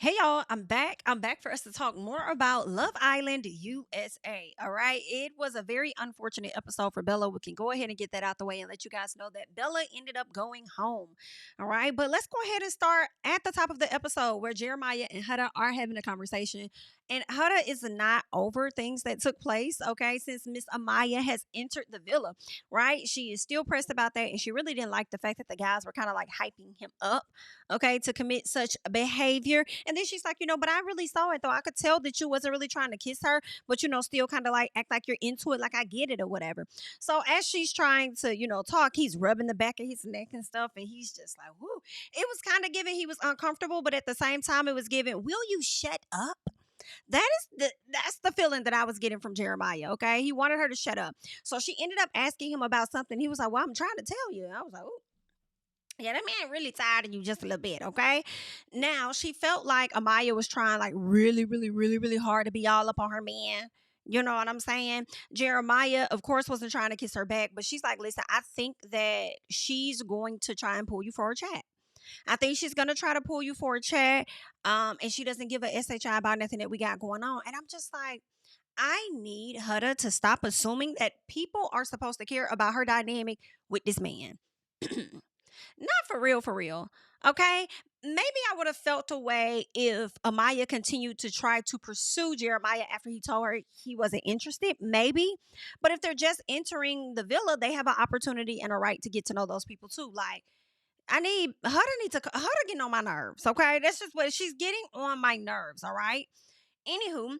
Hey y'all, I'm back. I'm back for us to talk more about Love Island USA. All right. It was a very unfortunate episode for Bella. We can go ahead and get that out the way and let you guys know that Bella ended up going home. All right. But let's go ahead and start at the top of the episode where Jeremiah and Huda are having a conversation. And Huda is not over things that took place. Okay. Since Miss Amaya has entered the villa, right? She is still pressed about that. And she really didn't like the fact that the guys were kind of like hyping him up, okay, to commit such behavior. And then she's like, but I really saw it though. I could tell that you wasn't really trying to kiss her, but still kind of like act like you're into it, like I get it or whatever. So as she's trying to, talk, he's rubbing the back of his neck and stuff, and he's just like, whoo. It was kind of giving he was uncomfortable, but at the same time, it was giving, will you shut up? That's the feeling that I was getting from Jeremiah. Okay. He wanted her to shut up. So she ended up asking him about something. He was like, well, I'm trying to tell you. I was like, oh, yeah, that man really tired of you just a little bit, okay? Now, she felt like Amaya was trying like really, really, really, really hard to be all up on her man. You know what I'm saying? Jeremiah, of course, wasn't trying to kiss her back, but she's like, listen, I think that she's going to try and pull you for a chat. I think she's gonna try to pull you for a chat. And she doesn't give a SHI about nothing that we got going on. And I'm just like, I need Huda to stop assuming that people are supposed to care about her dynamic with this man. Not for real, for real. Okay. Maybe I would have felt a way if Amaya continued to try to pursue Jeremiah after he told her he wasn't interested. Maybe. But if they're just entering the villa, they have an opportunity and a right to get to know those people too. Like, Huda getting on my nerves. Okay. That's just what she's getting on my nerves. All right. Anywho,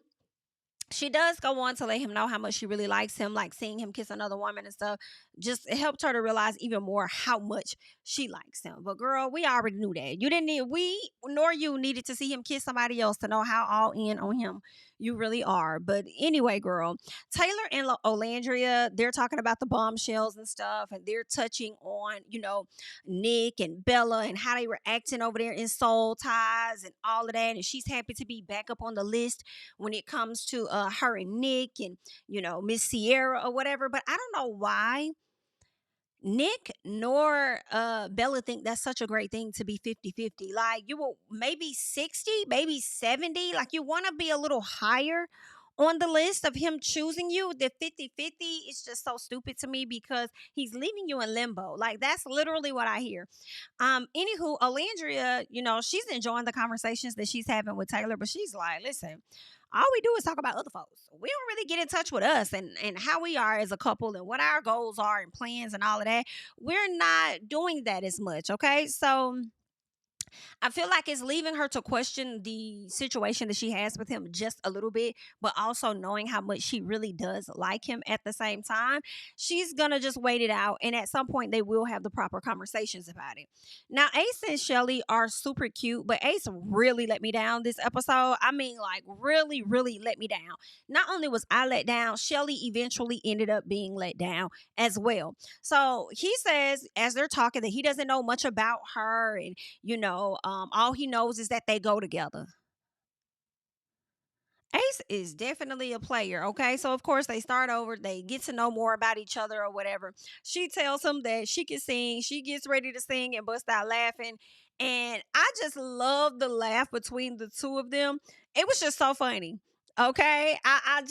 she does go on to let him know how much she really likes him, like seeing him kiss another woman and stuff. Just it helped her to realize even more how much she likes him. But girl, we already knew that. You didn't need we nor you needed to see him kiss somebody else to know how all in on him you really are. But anyway, girl, Taylor and Olandria, they're talking about the bombshells and stuff, and they're touching on, Nick and Bella and how they were acting over there in Soul Ties and all of that. And she's happy to be back up on the list when it comes to her and Nick and Miss Sierra or whatever. But I don't know why Nick nor Bella think that's such a great thing to be 50-50. Like you will maybe 60, maybe 70. Like you want to be a little higher on the list of him choosing you. The 50-50 is just so stupid to me because he's leaving you in limbo. Like that's literally what I hear. Anywho, Olandria, she's enjoying the conversations that she's having with Taylor, but she's like, listen, all we do is talk about other folks. We don't really get in touch with us and how we are as a couple and what our goals are and plans and all of that. We're not doing that as much. Okay. So I feel like it's leaving her to question the situation that she has with him just a little bit, but also knowing how much she really does like him at the same time. She's going to just wait it out. And at some point, they will have the proper conversations about it. Now, Ace and Chelley are super cute, but Ace really let me down this episode. I mean, like, really, really let me down. Not only was I let down, Chelley eventually ended up being let down as well. So he says, as they're talking, that he doesn't know much about her and all he knows is that they go together. Ace is definitely a player, okay? So of course they start over, they get to know more about each other or whatever. She tells him that she can sing, she gets ready to sing and bust out laughing. And I just love the laugh between the two of them. It was just so funny. Okay. I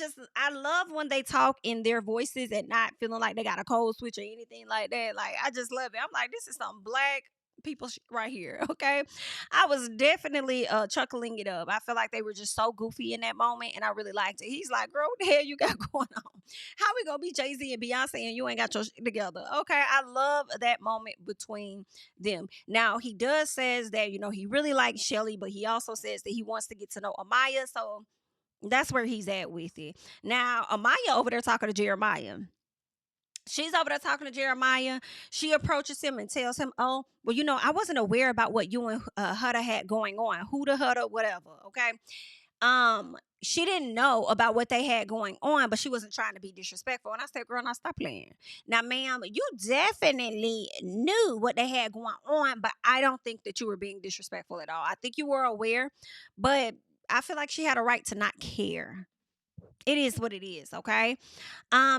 love when they talk in their voices and not feeling like they got a cold switch or anything like that. Like I just love it. I'm like, this is some black people right here. Okay. I was definitely chuckling it up. I feel like they were just so goofy in that moment, and I really liked it. He's like, "Girl, what the hell you got going on? How we gonna be Jay-Z and Beyonce and you ain't got your shit together?" Okay, I love that moment between them. Now he does says that he really likes Chelley, but he also says that he wants to get to know Amaya. So that's where he's at with it. Now Amaya over there talking to Jeremiah. She's over there talking to Jeremiah. She approaches him and tells him, "Oh, well, I wasn't aware about what you and Huda had going on. Huda, Huda, whatever. Okay. She didn't know about what they had going on, but she wasn't trying to be disrespectful." And I said, "Girl, now stop playing. Now, ma'am, you definitely knew what they had going on, but I don't think that you were being disrespectful at all. I think you were aware, but I feel like she had a right to not care." It is what it is, okay?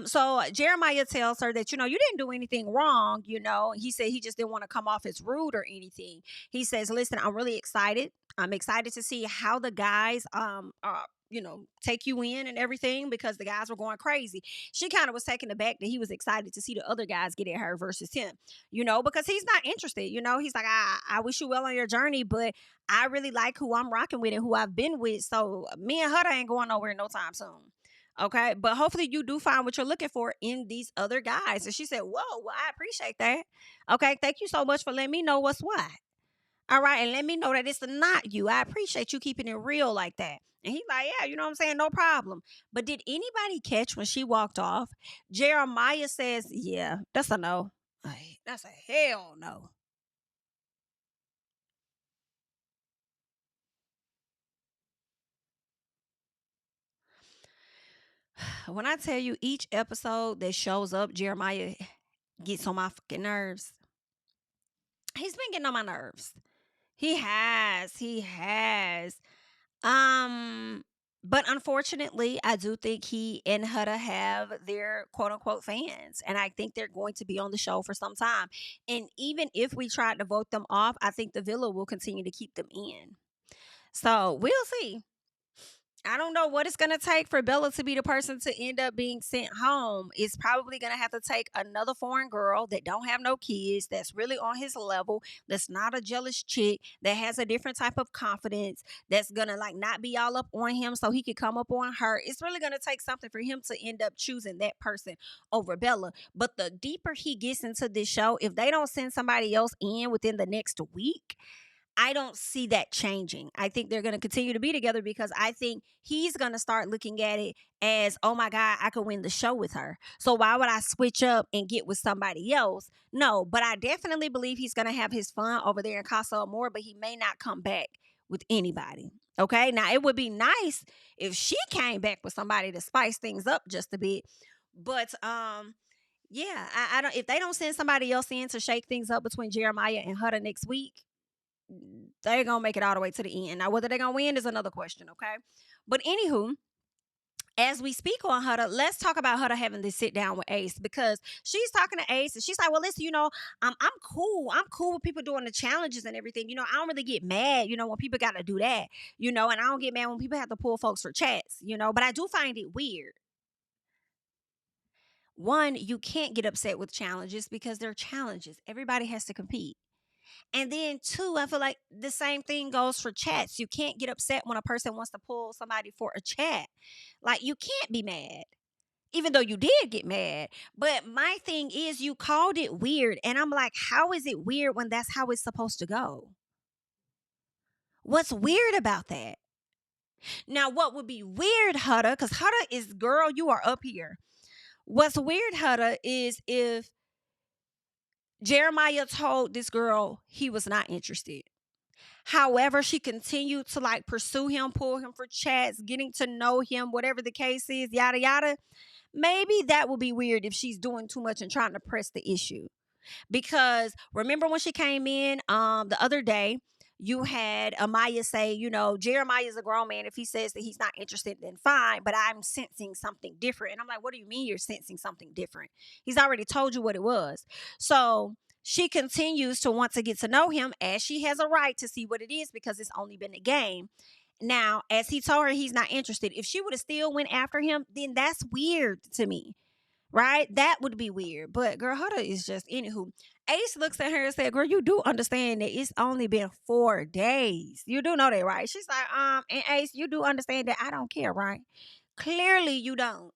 So Jeremiah tells her that, you didn't do anything wrong, He said he just didn't want to come off as rude or anything. He says, listen, I'm really excited. I'm excited to see how the guys take you in and everything, because the guys were going crazy. She kind of was taken aback that he was excited to see the other guys get at her versus him, because he's not interested. He's like, I wish you well on your journey, but I really like who I'm rocking with and who I've been with. So me and Huda ain't going nowhere no time soon. Okay. But hopefully you do find what you're looking for in these other guys. And she said, whoa, well, I appreciate that. Okay. Thank you so much for letting me know what's what. All right. And let me know that it's not you. I appreciate you keeping it real like that. And he's like, yeah, you know what I'm saying? No problem. But did anybody catch when she walked off? Jeremiah says, yeah, that's a no. Ay, that's a hell no. When I tell you each episode that shows up, Jeremiah gets on my fucking nerves. He's been getting on my nerves. He has. He has. Um, but unfortunately, I do think he and Huda have their quote unquote fans. And I think they're going to be on the show for some time. And even if we tried to vote them off, I think the villa will continue to keep them in. So we'll see. I don't know what it's going to take for Bella to be the person to end up being sent home. It's probably going to have to take another foreign girl that don't have no kids, that's really on his level, that's not a jealous chick, that has a different type of confidence, that's going to like not be all up on him so he could come up on her. It's really going to take something for him to end up choosing that person over Bella. But the deeper he gets into this show, if they don't send somebody else in within the next week, I don't see that changing. I think they're going to continue to be together, because I think he's going to start looking at it as, oh my God, I could win the show with her. So why would I switch up and get with somebody else? No, but I definitely believe he's going to have his fun over there in Casa Amor, but he may not come back with anybody. Okay. Now it would be nice if she came back with somebody to spice things up just a bit. But, yeah, I don't, if they don't send somebody else in to shake things up between Jeremiah and Huda next week, they're gonna make it all the way to the end. Now, whether they're gonna win is another question, okay? But anywho, as we speak on Huda, let's talk about Huda having this sit down with Ace, because she's talking to Ace and she's like, well, listen, I'm cool. I'm cool with people doing the challenges and everything. I don't really get mad, when people got to do that, and I don't get mad when people have to pull folks for chats, but I do find it weird. One, you can't get upset with challenges because they're challenges. Everybody has to compete. And then two, I feel like the same thing goes for chats. You can't get upset when a person wants to pull somebody for a chat. Like, you can't be mad, even though you did get mad. But my thing is, you called it weird. And I'm like, how is it weird when that's how it's supposed to go? What's weird about that? Now, what would be weird, Huda, because Huda is, girl, you are up here. What's weird, Huda, is if Jeremiah told this girl he was not interested. However, she continued to like pursue him, pull him for chats, getting to know him, whatever the case is, yada, yada. Maybe that would be weird if she's doing too much and trying to press the issue. Because remember when she came in the other day, you had Amaya say, Jeremiah is a grown man. If he says that he's not interested, then fine. But I'm sensing something different. And I'm like, what do you mean you're sensing something different? He's already told you what it was. So she continues to want to get to know him, as she has a right to see what it is, because it's only been a game. Now, as he told her he's not interested, if she would have still went after him, then that's weird to me. Right? That would be weird. But girl, Huda is just, anywho. Ace looks at her and said, girl, you do understand that it's only been 4 days. You do know that, right? She's like, and Ace, you do understand that I don't care, right? Clearly you don't.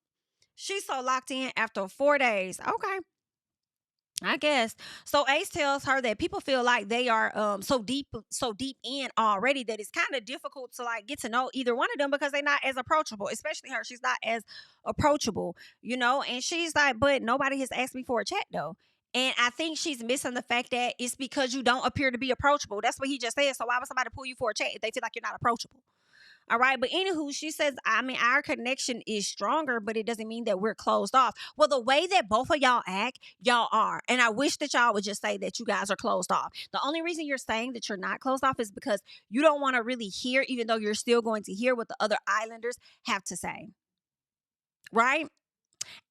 She's so locked in after 4 days. Okay. I guess. So Ace tells her that people feel like they are so deep in already that it's kind of difficult to like get to know either one of them, because they're not as approachable, especially her. She's not as approachable, and she's like, but nobody has asked me for a chat though. And I think she's missing the fact that it's because you don't appear to be approachable. That's what he just said. So why would somebody pull you for a chat if they feel like you're not approachable? All right. But anywho, she says, I mean, our connection is stronger, but it doesn't mean that we're closed off. Well, the way that both of y'all act, y'all are. And I wish that y'all would just say that you guys are closed off. The only reason you're saying that you're not closed off is because you don't want to really hear, even though you're still going to hear what the other islanders have to say. right?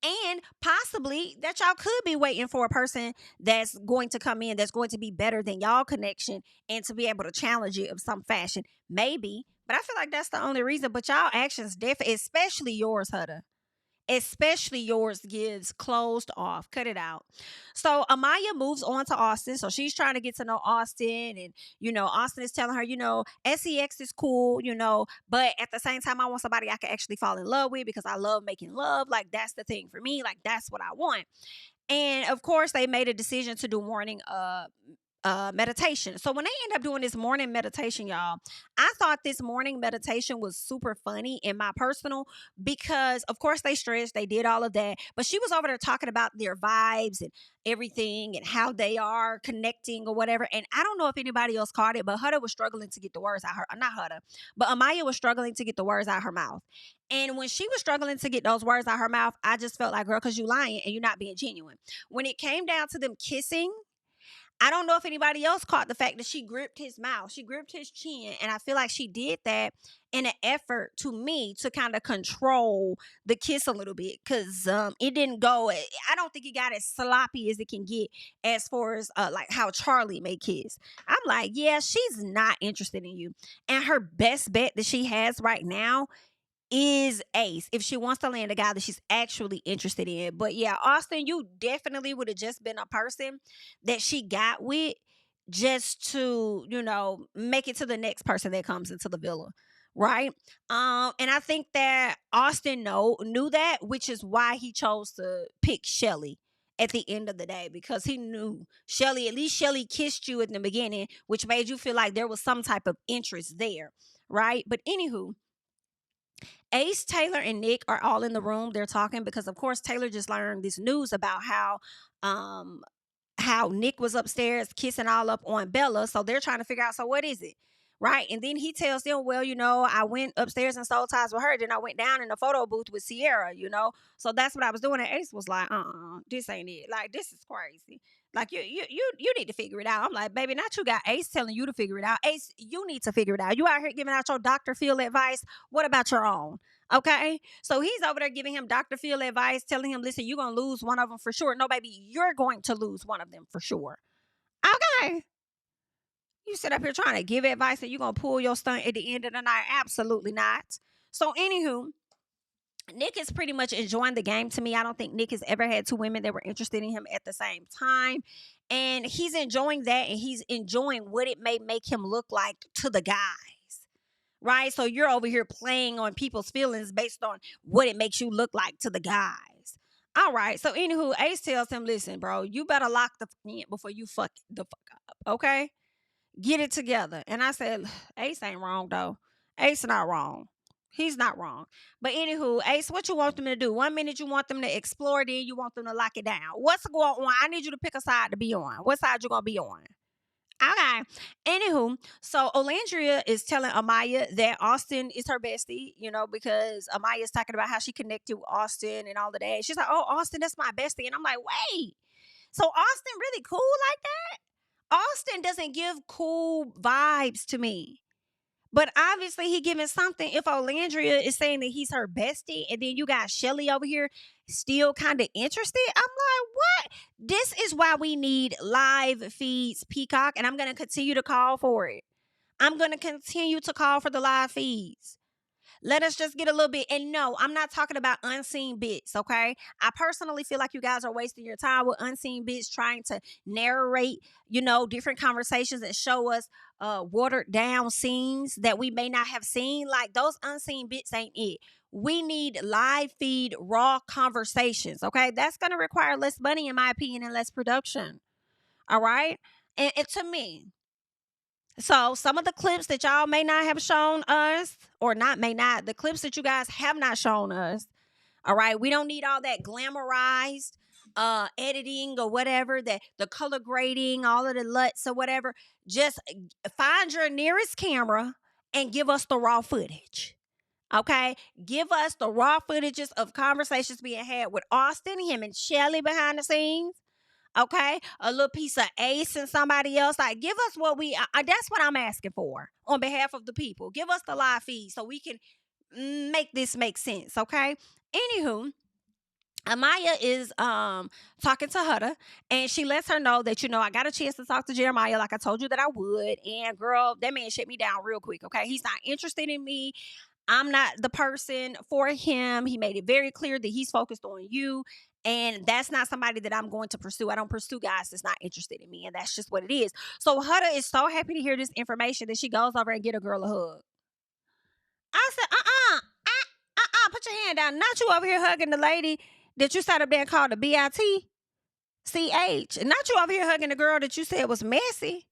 And possibly that y'all could be waiting for a person that's going to come in, that's going to be better than y'all connection and to be able to challenge it of some fashion. Maybe. But I feel like that's the only reason. But y'all actions definitely, especially yours, Huda, especially yours, gives closed off. Cut it out. So Amaya moves on to Austin. So she's trying to get to know Austin. And, Austin is telling her, sex is cool, but at the same time, I want somebody I can actually fall in love with because I love making love. Like, that's the thing for me. Like, that's what I want. And of course, they made a decision to do morning meditation. So when they end up doing this morning meditation, y'all, I thought this morning meditation was super funny in my personal, because of course they stressed, they did all of that, but she was over there talking about their vibes and everything and how they are connecting or whatever. And I don't know if anybody else caught it, but Huda was struggling to get the words out her, not Huda, but Amaya was struggling to get the words out her mouth. And when she was struggling to get those words out her mouth, I just felt like, girl, because you lying and you're not being genuine. When it came down to them kissing, I don't know if anybody else caught the fact that she gripped his mouth, she gripped his chin, and I feel like she did that in an effort to me to kind of control the kiss a little bit, because it didn't go. I don't think it got as sloppy as it can get as far as like how Charlie may kiss. I'm like, yeah, she's not interested in you, and her best bet that she has right now is Ace, if she wants to land a guy that she's actually interested in. But yeah, Austin, you definitely would have just been a person that she got with just to, make it to the next person that comes into the villa. Right. And I think that Austin knew that, which is why he chose to pick Chelley at the end of the day, because he knew Chelley, at least Chelley kissed you in the beginning, which made you feel like there was some type of interest there. Right. But anywho, Ace, Taylor, and Nick are all in the room. They're talking because, of course, Taylor just learned this news about um, how Nick was upstairs kissing all up on Belle. So they're trying to figure out, so what is it? Right. And then he tells them, well, I went upstairs and sold ties with her. Then I went down in the photo booth with Sierra. So that's what I was doing. And Ace was like, this ain't it. Like, this is crazy. Like, you need to figure it out. I'm like, baby, not you got Ace telling you to figure it out. Ace, you need to figure it out. You out here giving out your Dr. Phil advice. What about your own? Okay. So he's over there giving him Dr. Phil advice, telling him, listen, you're going to lose one of them for sure. No, baby, you're going to lose one of them for sure. Okay. You sit up here trying to give advice and you're going to pull your stunt at the end of the night. Absolutely not. So, anywho, Nick is pretty much enjoying the game to me. I don't think Nick has ever had two women that were interested in him at the same time. And he's enjoying that, and he's enjoying what it may make him look like to the guys. Right? So you're over here playing on people's feelings based on what it makes you look like to the guys. All right. So anywho, Ace tells him, listen, bro, you better lock the in before you fuck the fuck up. Okay? Get it together. And I said, Ace ain't wrong though. Ace not wrong. He's not wrong. But anywho, Ace, what you want them to do? 1 minute you want them to explore, then you want them to lock it down. What's going on? I need you to pick a side to be on. What side you gonna be on? Okay. Anywho, so Olandria is telling Amaya that Austin is her bestie, because Amaya is talking about how she connected with Austin and all of that. She's like, oh, Austin, that's my bestie. And I'm like, wait, so Austin really cool like that? Austin doesn't give cool vibes to me. But obviously he giving something if Olandria is saying that he's her bestie, and then you got Chelley over here still kind of interested. I'm like, what? This is why we need live feeds, Peacock, and I'm going to continue to call for it. I'm going to continue to call for the live feeds. Let us just get a little bit. And no, I'm not talking about unseen bits, okay? I personally feel like you guys are wasting your time with unseen bits trying to narrate, different conversations and show us watered down scenes that we may not have seen. Like, those unseen bits ain't it. We need live feed, raw conversations, okay? That's going to require less money, in my opinion, and less production, all right? And to me, so some of the clips that y'all may not have shown us, or not may not, the clips that you guys have not shown us, all right, we don't need all that glamorized editing or whatever, that the color grading, all of the LUTs or whatever. Just find your nearest camera and give us the raw footage. Okay, give us the raw footages of conversations being had with Austin, him and Chelley behind the scenes. Okay, a little piece of Ace and somebody else. Like, give us that's what I'm asking for on behalf of the people. Give us the live feed so we can make this make sense, okay? Anywho, Amaya is talking to Huda, and she lets her know that, I got a chance to talk to Jeremiah like I told you that I would. And girl, that man shut me down real quick, okay? He's not interested in me. I'm not the person for him. He made it very clear that he's focused on you. And that's not somebody that I'm going to pursue. I don't pursue guys that's not interested in me. And that's just what it is. So Huda is so happy to hear this information that she goes over and get a girl a hug. I said, put your hand down. Not you over here hugging the lady that you sat up there and called the BITCH. Not you over here hugging the girl that you said was messy.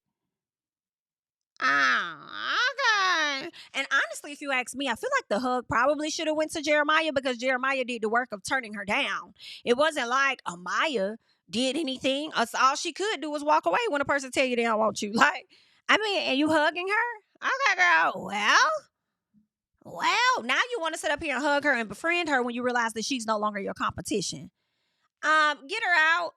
Okay. And honestly, if you ask me, I feel like the hug probably should have went to Jeremiah, because Jeremiah did the work of turning her down. It wasn't like Amaya did anything. All she could do was walk away when a person tell you they don't want you. Like, and you hugging her? Okay, girl. Well, now you want to sit up here and hug her and befriend her when you realize that she's no longer your competition. Get her out.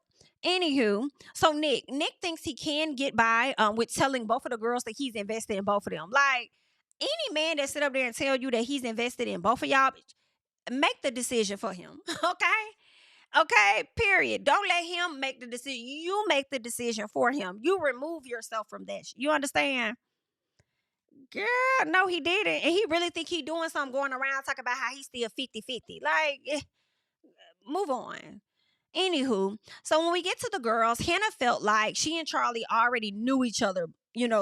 Anywho, so Nick thinks he can get by with telling both of the girls that he's invested in both of them. Like, any man that sit up there and tell you that he's invested in both of y'all, make the decision for him. Okay, period. Don't let him make the decision. You make the decision for him. You remove yourself from that. You understand? Girl, no, he didn't. And he really think he doing something, going around talking about how he's still 50-50. Like, move on. Anywho, so when we get to the girls, Hannah felt like she and Charlie already knew each other,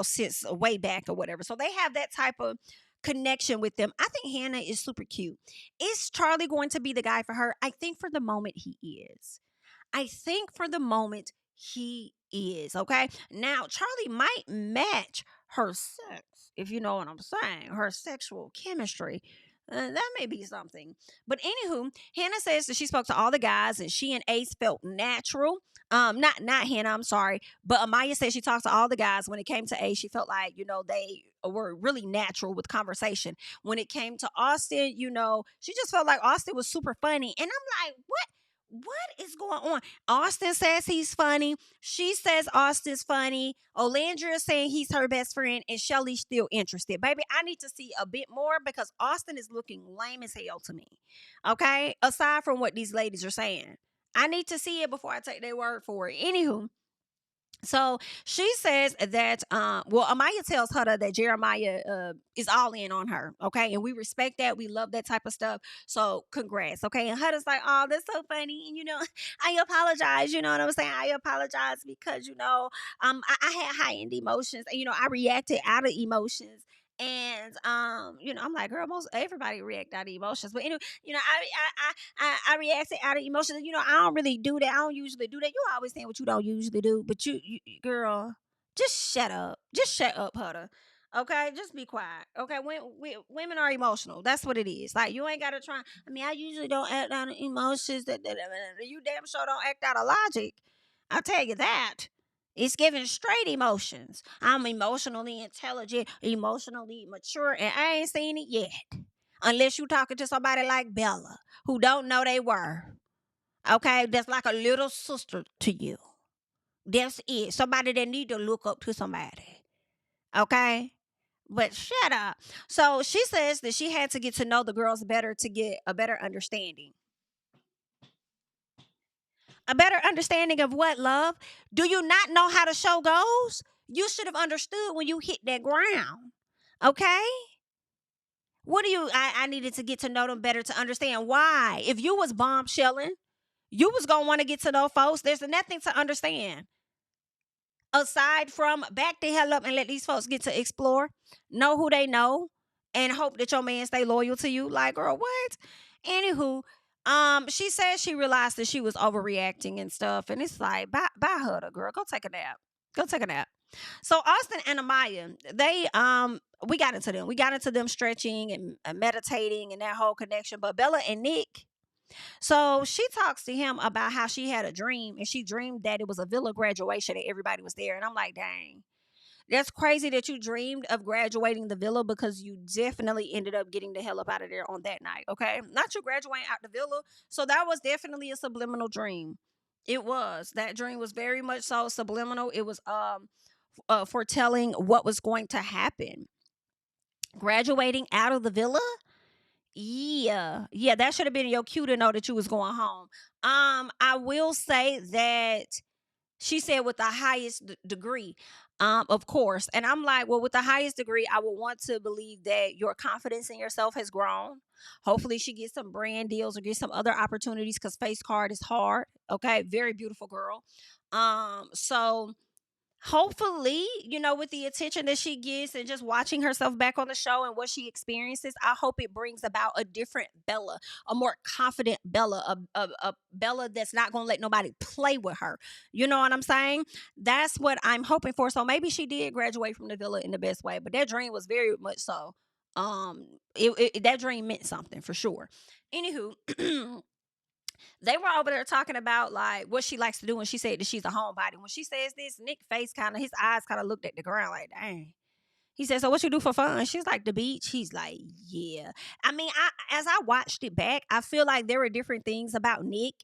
since way back or whatever. So they have that type of connection with them. I think Hannah is super cute. Is Charlie going to be the guy for her? I think for the moment he is. Okay? Now, Charlie might match her sex, if you know what I'm saying, her sexual chemistry. That may be something. But anywho, Hannah says that she spoke to all the guys and she and Ace felt natural. Not Hannah, I'm sorry. But Amaya said she talked to all the guys. When it came to Ace, she felt like, they were really natural with conversation. When it came to Austin, she just felt like Austin was super funny. And I'm like, what? What is going on? Austin says he's funny. She says Austin's funny. Olandria is saying he's her best friend, and Chelley's still interested. Baby, I need to see a bit more, because Austin is looking lame as hell to me. Okay? Aside from what these ladies are saying, I need to see it before I take their word for it. Anywho, so she says that, Amaya tells Huda that Jeremiah is all in on her, okay? And we respect that. We love that type of stuff. So congrats, okay? And Huda's like, oh, that's so funny. And, I apologize. You know what I'm saying? I apologize because, I had heightened emotions. I reacted out of emotions. And I'm like, girl, most everybody react out of emotions. But anyway, I reacted out of emotions. I don't really do that. I don't usually do that. You always saying what you don't usually do, but you girl, just shut up. Just shut up, Huda. Okay, just be quiet. Okay, when women are emotional, that's what it is. Like, you ain't gotta try. I usually don't act out of emotions. You damn sure don't act out of logic. I'll tell you that. It's giving straight emotions. I'm emotionally intelligent, emotionally mature, and I ain't seen it yet. Unless you talking to somebody like Belle, who don't know they were. Okay? That's like a little sister to you. That's it. Somebody that need to look up to somebody. Okay? But shut up. So she says that she had to get to know the girls better to get a better understanding. A better understanding of what, love? Do you not know how the show goes? You should have understood when you hit that ground. Okay? I needed to get to know them better to understand why. If you was bombshelling, you was going to want to get to know folks. There's nothing to understand. Aside from back the hell up and let these folks get to explore, know who they know, and hope that your man stay loyal to you. Like, girl, what? Anywho, she said she realized that she was overreacting and stuff, and it's like, bye Huda, girl, go take a nap. So Austin and Amaya, we got into them stretching and meditating and that whole connection. But Belle and Nick, so she talks to him about how she had a dream, and she dreamed that it was a villa graduation and everybody was there. And I'm like, dang. That's crazy that you dreamed of graduating the villa, because you definitely ended up getting the hell up out of there on that night, okay? Not you graduating out the villa. So that was definitely a subliminal dream. It was. That dream was very much so subliminal. It was foretelling what was going to happen. Graduating out of the villa? Yeah, that should have been your cue to know that you was going home. I will say that she said with the highest degree, of course. And I'm like, well, with the highest degree, I would want to believe that your confidence in yourself has grown. Hopefully, she gets some brand deals or gets some other opportunities because face card is hard. Okay, very beautiful girl. So hopefully, with the attention that she gets and just watching herself back on the show and what she experiences, I hope it brings about a different Bella, a more confident Bella, a Bella that's not going to let nobody play with her. You know what I'm saying? That's what I'm hoping for. So maybe she did graduate from the villa in the best way, but that dream was very much so. That dream meant something for sure. Anywho, they were over there talking about like what she likes to do when she said that she's a homebody. When she says this, Nick face kind of his eyes kind of looked at the ground like, dang. He said, "So what you do for fun?" She's like, "The beach." He's like, "Yeah." I mean, as I watched it back, I feel like there were different things about Nick,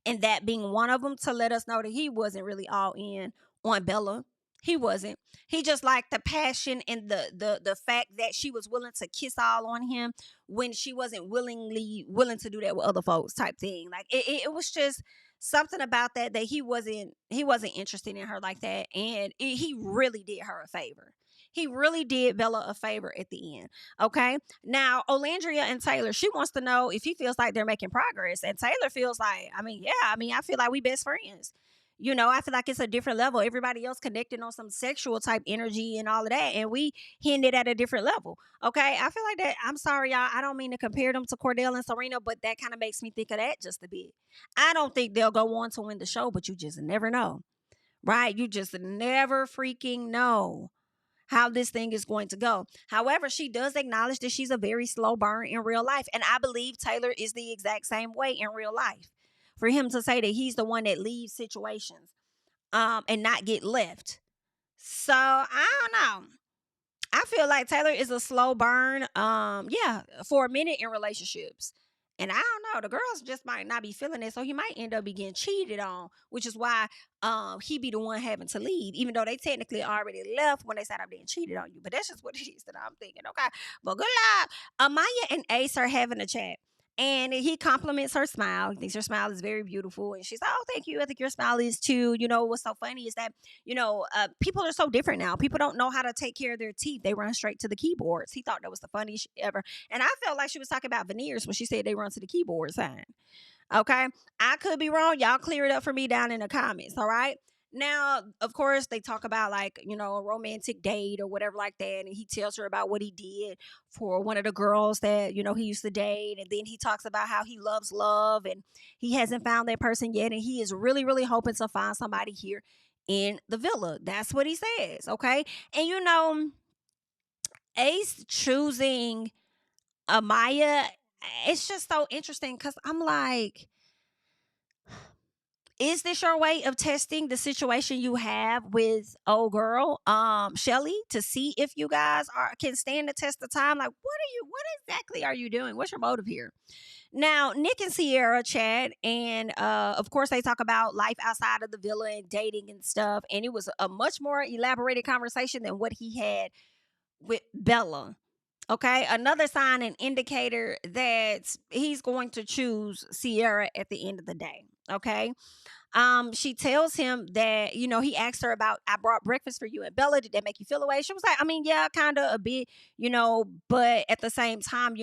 and that being one of them, to let us know that he wasn't really all in on Bella. He wasn't. He just liked the passion and the fact that she was willing to kiss all on him when she wasn't willing to do that with other folks, type thing. Like it was just something about that he wasn't interested in her like that, and he really did her a favor. He really did Bella a favor at the end. Okay. Now, Olandria and Taylor, she wants to know if he feels like they're making progress. And Taylor feels like, I mean, yeah, I feel like we best friends. I feel like it's a different level. Everybody else connecting on some sexual type energy and all of that. And we hinted at a different level. Okay. I feel like that. I'm sorry, y'all. I don't mean to compare them to Cordell and Serena, but that kind of makes me think of that just a bit. I don't think they'll go on to win the show, but you just never know. Right? You just never freaking know how this thing is going to go. However, she does acknowledge that she's a very slow burn in real life. And I believe Taylor is the exact same way in real life. For him to say that he's the one that leaves situations and not get left. So I don't know. I feel like Taylor is a slow burn. Yeah, for a minute in relationships. And I don't know, the girls just might not be feeling it. So he might end up being getting cheated on, which is why he be the one having to leave, even though they technically already left when they said I'm being cheated on you. But that's just what it is that I'm thinking. Okay. But good luck. Amaya and Ace are having a chat. And he compliments her smile. He thinks her smile is very beautiful. And she's like, "Oh, thank you. I think your smile is too." What's so funny is that people are so different now. People don't know how to take care of their teeth. They run straight to the keyboards. He thought that was the funniest shit ever. And I felt like she was talking about veneers when she said they run to the keyboard sign. Okay. I could be wrong. Y'all clear it up for me down in the comments. All right. Now, of course, they talk about like, a romantic date or whatever like that. And he tells her about what he did for one of the girls that, he used to date. And then he talks about how he loves love and he hasn't found that person yet. And he is really, really hoping to find somebody here in the villa. That's what he says. Okay. And Ace choosing Amaya, it's just so interesting because I'm like, is this your way of testing the situation you have with old girl, Chelley, to see if you guys can stand the test of time? Like, what exactly are you doing? What's your motive here? Now, Nick and Sierra chat, and of course, they talk about life outside of the villa and dating and stuff. And it was a much more elaborated conversation than what he had with Bella. Okay, another sign and indicator that he's going to choose Sierra at the end of the day. Okay. She tells him that, he asked her about, "I brought breakfast for you and Bella. Did that make you feel away?" She was like, "I mean, yeah, kind of a bit, but at the same time,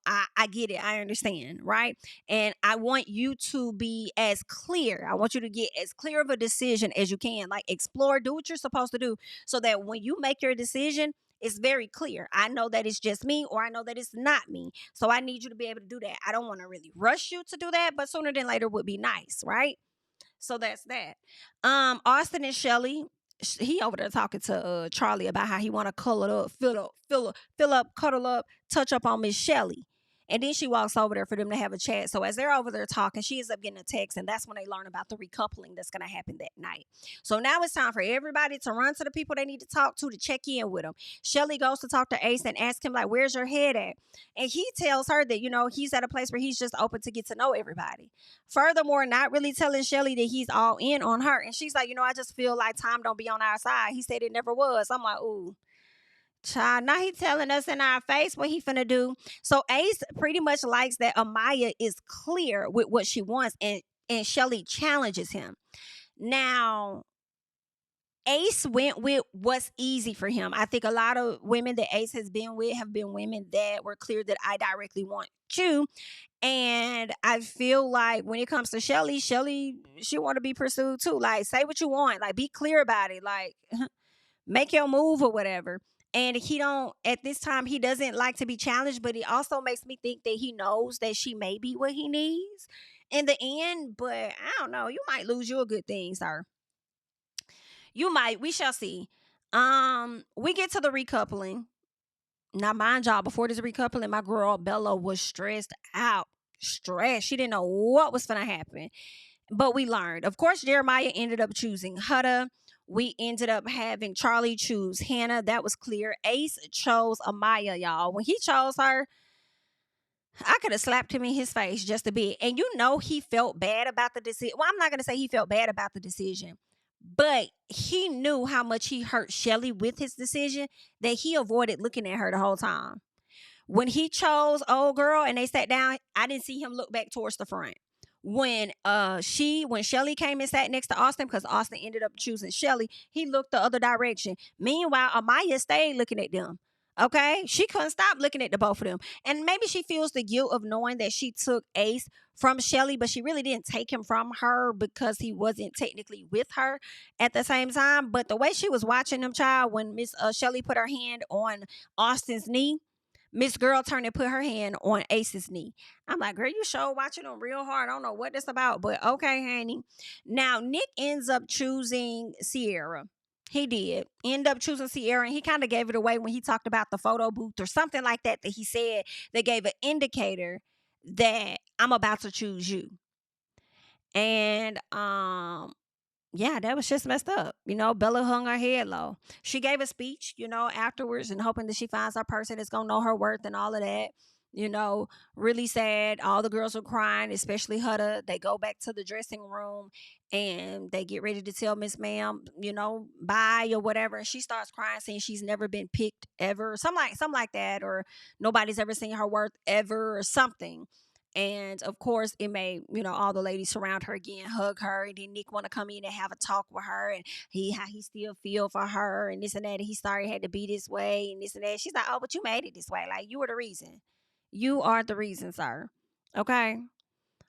I get it. I understand. Right. And I want you to be as clear. I want you to get as clear of a decision as you can. Like, explore, do what you're supposed to do so that when you make your decision, it's very clear. I know that it's just me or I know that it's not me. So I need you to be able to do that. I don't want to really rush you to do that, but sooner than later would be nice. Right. So that's that. Austin and Shelley, he over there talking to Charlie about how he want to cuddle up, fill up, cuddle up, touch up on Miss Shelley. And then she walks over there for them to have a chat. So as they're over there talking, she ends up getting a text, and that's when they learn about the recoupling that's going to happen that night. So now it's time for everybody to run to the people they need to talk to check in with them. Shelley goes to talk to Ace and asks him, like, "Where's your head at?" And he tells her that, he's at a place where he's just open to get to know everybody. Furthermore, not really telling Shelley that he's all in on her. And she's like, "I just feel like time don't be on our side." He said it never was. I'm like, ooh. Child, now he telling us in our face what he finna do. So Ace pretty much likes that Amaya is clear with what she wants, and Chelley challenges him. Now, Ace went with what's easy for him. I think a lot of women that Ace has been with have been women that were clear that I directly want you. And I feel like when it comes to Chelley, she want to be pursued too. Like, say what you want. Like, be clear about it. Like, make your move or whatever. And he don't, at this time, he doesn't like to be challenged, but it also makes me think that he knows that she may be what he needs in the end. But I don't know. You might lose you a good thing, sir. You might. We shall see. We get to the recoupling. Now, mind y'all, before this recoupling, my girl Belle-A was stressed out. Stressed. She didn't know what was gonna happen. But we learned. Of course, Jeremiah ended up choosing Huda. We ended up having Charlie choose Hannah. That was clear. Ace chose Amaya, y'all. When he chose her, I could have slapped him in his face just a bit. And you know he felt bad about the decision. Well, I'm not going to say he felt bad about the decision, but he knew how much he hurt Chelley with his decision that he avoided looking at her the whole time. When he chose old girl and they sat down, I didn't see him look back towards the front. When Chelley came and sat next to Austin, because Austin ended up choosing Chelley, he looked the other direction. Meanwhile, Amaya stayed looking at them. Okay? She couldn't stop looking at the both of them. And maybe she feels the guilt of knowing that she took Ace from Chelley, but she really didn't take him from her because he wasn't technically with her at the same time. But the way she was watching him, child, when Miss Chelley put her hand on Austin's knee, Miss Girl turned and put her hand on Ace's knee. I'm like, girl, you sure watching them real hard. I don't know what this about, but okay, honey. Now, Nick ends up choosing Sierra. He did end up choosing Sierra, and he kind of gave it away when he talked about the photo booth or something like that he said that gave an indicator that I'm about to choose you. And yeah, that was just messed up. You know, Belle-A hung her head low. She gave a speech, you know, afterwards and hoping that she finds her person that's going to know her worth and all of that. You know, really sad. All the girls were crying, especially Huda. They go back to the dressing room and they get ready to tell Miss Ma'am, you know, bye or whatever. And she starts crying, saying she's never been picked ever. Something like that. Or nobody's ever seen her worth ever or something. And of course, it made, you know, all the ladies surround her again, hug her. And then Nick want to come in and have a talk with her and how he still feel for her and this and that. And he started had to be this way and this and that. She's like, oh, but you made it this way. Like, you were the reason. You are the reason, sir. Okay.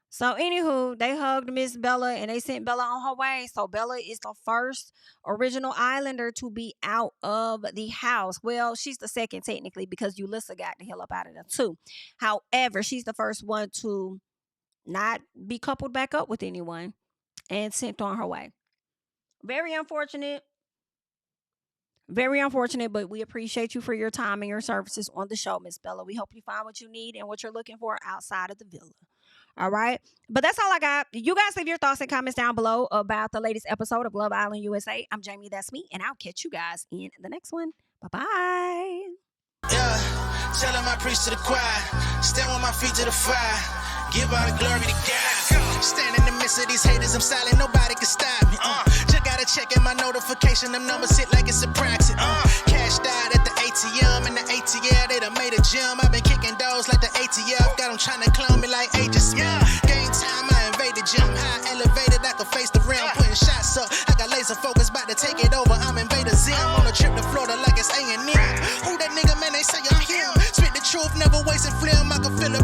So, anywho, they hugged Miss Belle-A and they sent Belle-A on her way. So, Belle-A is the first original Islander to be out of the house. Well, she's the second technically because Yulissa got the hell up out of there too. However, she's the first one to not be coupled back up with anyone and sent on her way. Very unfortunate. Very unfortunate, but we appreciate you for your time and your services on the show, Miss Belle-A. We hope you find what you need and what you're looking for outside of the villa. All right. But that's all I got. You guys leave your thoughts and comments down below about the latest episode of Love Island USA. I'm JamiThatsMe, and I'll catch you guys in the next one. Bye-bye. Yeah, tell him I preach to the choir. Stand with my feet to the fire. Give all the glory to God. Stand in the midst of these haters. I'm silent. Nobody can stop me. Just gotta check in my notification. Them numbers hit like it's a praxis. Cashed out at the ATM. And the ATL, they done made a gym. I've been kicking doors like the ATL. Got them trying to clone me like ages. Game time, I invaded gym. High elevated, I could face the rim. Putting shots up. I got laser focus, about to take it over. I'm Invader Zim. On a trip to Florida like it's A&M. Who that nigga, man? They say I'm him. Spit the truth, never wasting film. I can feel it.